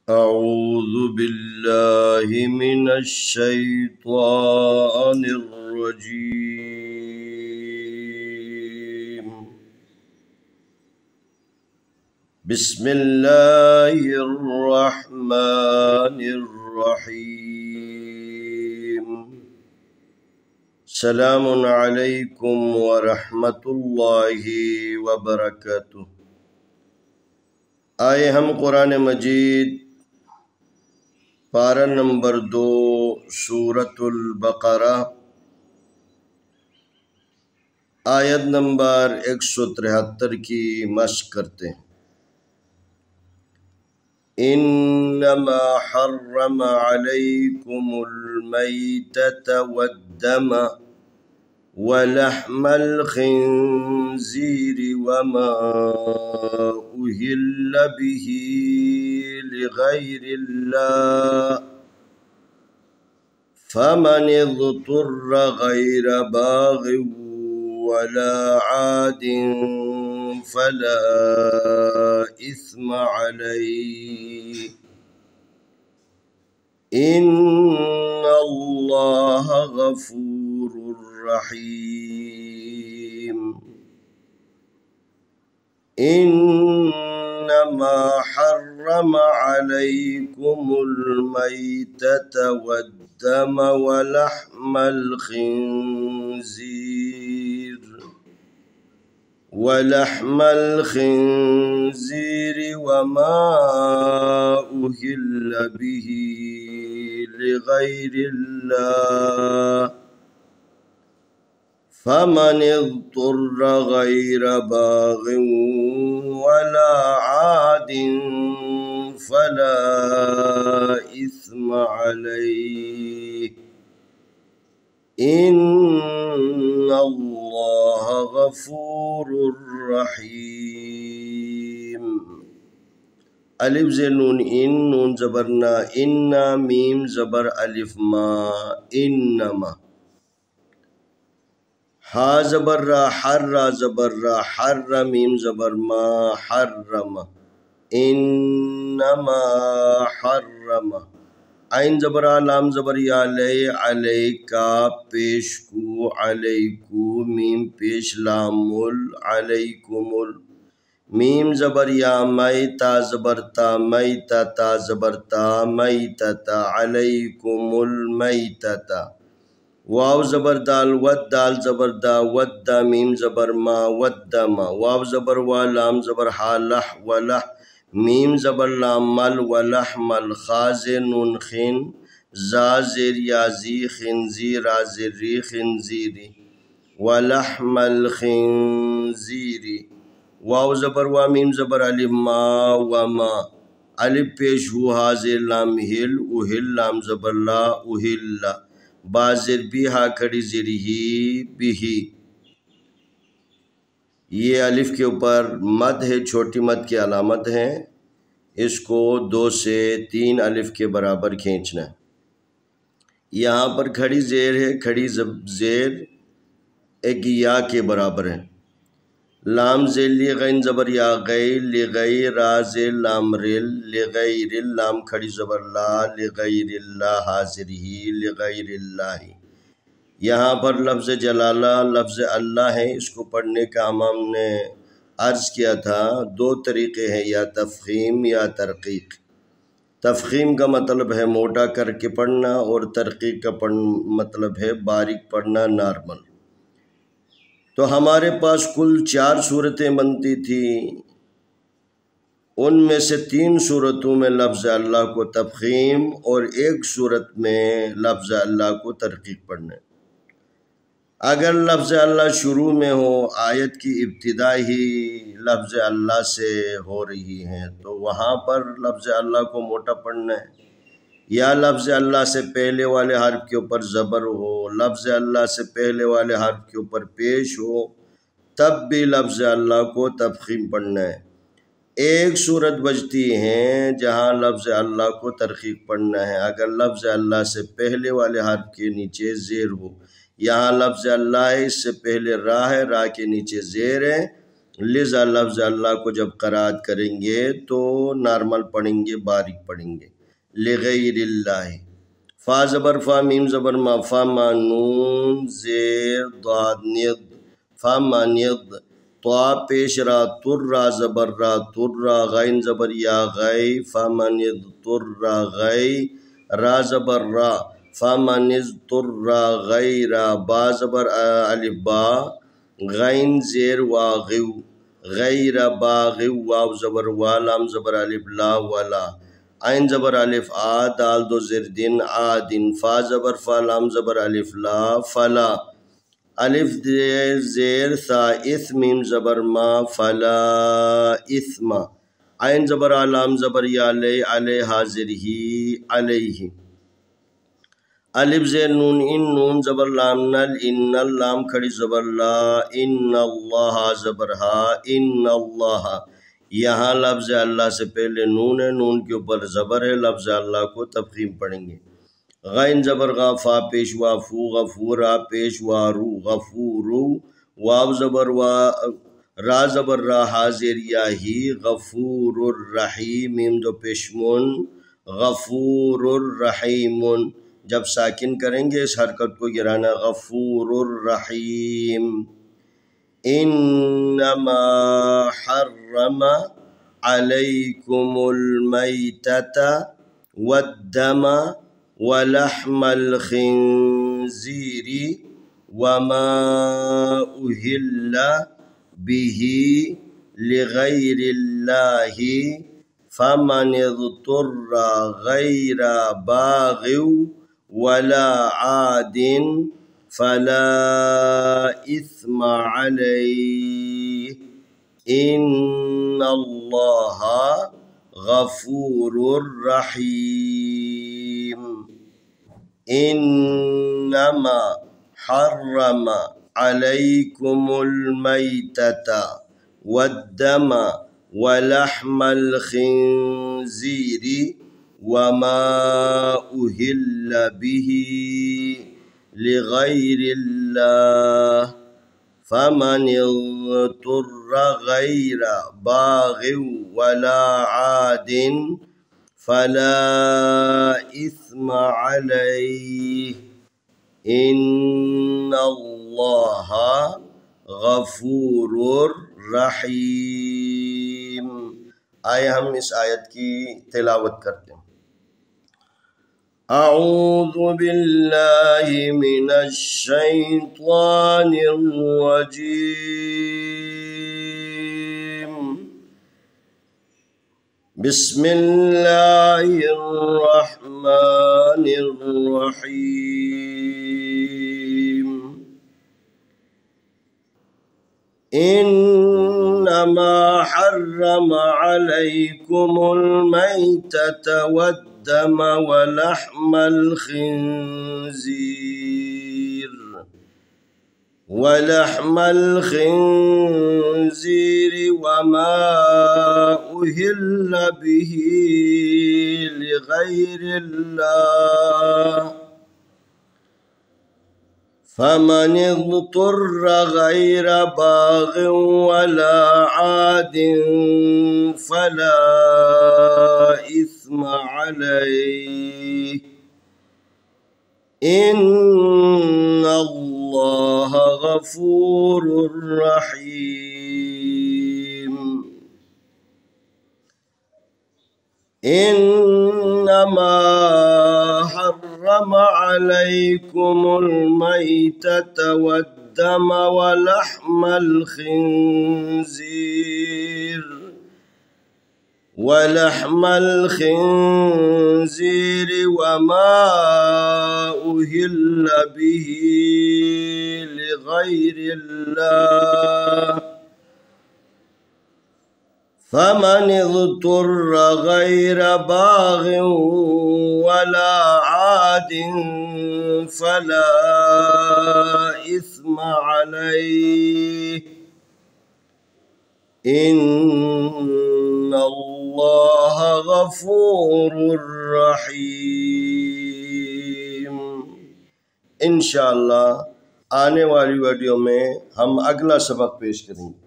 أعوذ بالله من الشيطان الرجيم. بسم الله الرحمن الرحيم. سلام عليكم ورحمة الله وبركاته. آئے ہم قرآن مجید پارہ نمبر 2 سورۃ البقرہ آیت نمبر 173 کی مشق کرتے ہیں۔ انما حرم علیکم المیتۃ والدم ولحم الخنزیر وما أهل به لغير الله فمن اضطر غير باغ ولا عاد فلا إثم عليه إن الله غفور رحيم. إنما حرم عليكم الميتة والدم ولحم الخنزير وما أهل به لغير الله فمن اضطر غير باغ ولا عاد فلا إثم عليه إن الله غفور رحيم. الف زیر نون ان نون زبرنا انا میم زبر الف ما انما ہا زبر را حر را زبر را حر میم زبر ما حرم انما حرم عین زبر لام زبر یا لے علیکا پیش کو علیکو میم پیش لامل علیکمل میم زبر یا میتا زبر تا میتا تا زبر تا میتتا علیکم المیتتا واو زبر دال ود دال زبر دا ود دا میم زبر ما ود ما واو زبر وا لام زبر ہا لح ولح میم زبر لام مل ولح مل خازر نون خن زازر یازی خنزی رازر ری خنزیری ولحم الخنزیری واو زبر وا میم زبر الف ما وما الف پیش ہو حاضر لام ہل اہل لام زبر لا اہل بازر بھی ہا کھڑی زیر ہی بھی. یہ الف کے اوپر مد ہے، چھوٹی مد کی علامت ہے، اس کو 2 سے 3 الف کے برابر کھینچنا ہے. یہاں پر کھڑی زیر ہے، کھڑی زیر ایک یا کے برابر ہے. لام زیر لی غین زبر یا غی لغی راز لام رل لغیر لام کھڑی زبر لا لغیر اللہ حاضر ہی لغیر اللہ. یہاں پر لفظ جلالہ لفظ اللہ ہے، اس کو پڑھنے کا ہم نے عرض کیا تھا 2 طریقے ہیں، یا تفخیم یا ترقیق. تفخیم کا مطلب ہے موٹا کر کے پڑھنا، اور ترقیق کا مطلب ہے باریک پڑھنا، نارمل. تو ہمارے پاس کل 4 صورتیں بنتی تھیں، ان میں سے 3 صورتوں میں لفظ اللہ کو تفخیم اور 1 صورت میں لفظ اللہ کو ترقیق پڑھنا ہے. اگر لفظ اللہ شروع میں ہو، آیت کی ابتدا ہی لفظ اللہ سے ہو رہی ہے، تو وہاں پر لفظ اللہ کو موٹا پڑھنا ہے. یا لفظ اللہ سے پہلے والے حرف کے اوپر زبر ہو، لفظ اللہ سے پہلے والے حرف کے اوپر پیش ہو، تب بھی لفظ اللہ کو تفخیم پڑھنا ہے. 1 صورت بچتی ہیں جہاں لفظ اللہ کو ترقیق پڑھنا ہے اگر لفظ اللہ سے پہلے والے حرف کے نیچے زیر ہو. یہاں لفظ اللہ ہے، اس سے پہلے راہ ہے، راہ کے نیچے زیر ہے، لذا لفظ اللہ کو جب قرات کریں گے تو نارمل پڑھیں گے، باریک پڑھیں گے۔ لغیر اللہ، فا زبر فا، میم زبر ما، فا ما نون زیر ضاد ند، فا ما ند، طا پیش را، تر را زبر را، تر را، غین زبر یا، غی، فا ما ند تر را، غی، را زبر را، فا ما نز تر را، غیر، با زبر الف با، غین زیر واغو، غیر باغو، واو زبر وا، لام زبر الف لا، ولا، عین زبر الف آ، دال دو زر دن، آدن، فا زبر فا، لام زبر الف لا، فلا، الف زیر ثا، اث، میم زبر ما، فلا اثم، عین زبر آ، لام زبر یا، علی، علی حاضر ہی، علیہ، الف زیر نون ان، نون زبر لام نل، ان لام کھڑی زبر لا، ان اللہ زبر ہا، ان اللہ، یہاں لفظ اللہ سے پہلے نون ہے، نون کے اوپر زبر ہے، لفظ اللہ کو تفخیم پڑھیں گے۔ غین زبر غا، فا پیش وا، فو، غفورا پیش وا، رو، غفورو، واو زبر وا، را زبر را، حاضر یا ہی، غفور الرحیم، میم دو پیشمون، غفور الرحیم، جب ساکن کریں گے اس حرکت کو گرانا، غفور الرحیم۔ انما حرم علیکم المیتۃ والدم ولحم الخنزیر وما أهل به لغیر اللہ فمن اضطر غیر باغ ولا عاد فلا اثم علیہ ان اللہ غفور رحیم۔ انما حرم علیکم المیتۃ والدم ولحم الخنزیر وما أهل به لغیر اللہ فمن اضطر غیر باغ ولا عاد فلا اثم علیہ ان اللہ غفور رحیم۔ آئے ہم اس آیت کی تلاوت کرتے ہیں۔ اعوذ باللہ من الشیطان الرجیم، بسم اللہ الرحمن الرحیم۔ انما حرم علیکم المیتۃ والدم ولحم الخنزیر وما أهل به لغیر اللہ فمن اضطر غیر باغ ولا عاد فلا اثم علیہ ان اللہ غفور رحیم۔ انما حرم علیکم المیتۃ والدم ولحم الخنزیر وما أهل به لغیر اللہ فمن اضطر غیر باغ ولا عاد فلا اثم علیہ ان اللہ غفور رحیم۔ انشاءاللہ آنے والی ویڈیو میں ہم اگلا سبق پیش کریں گے۔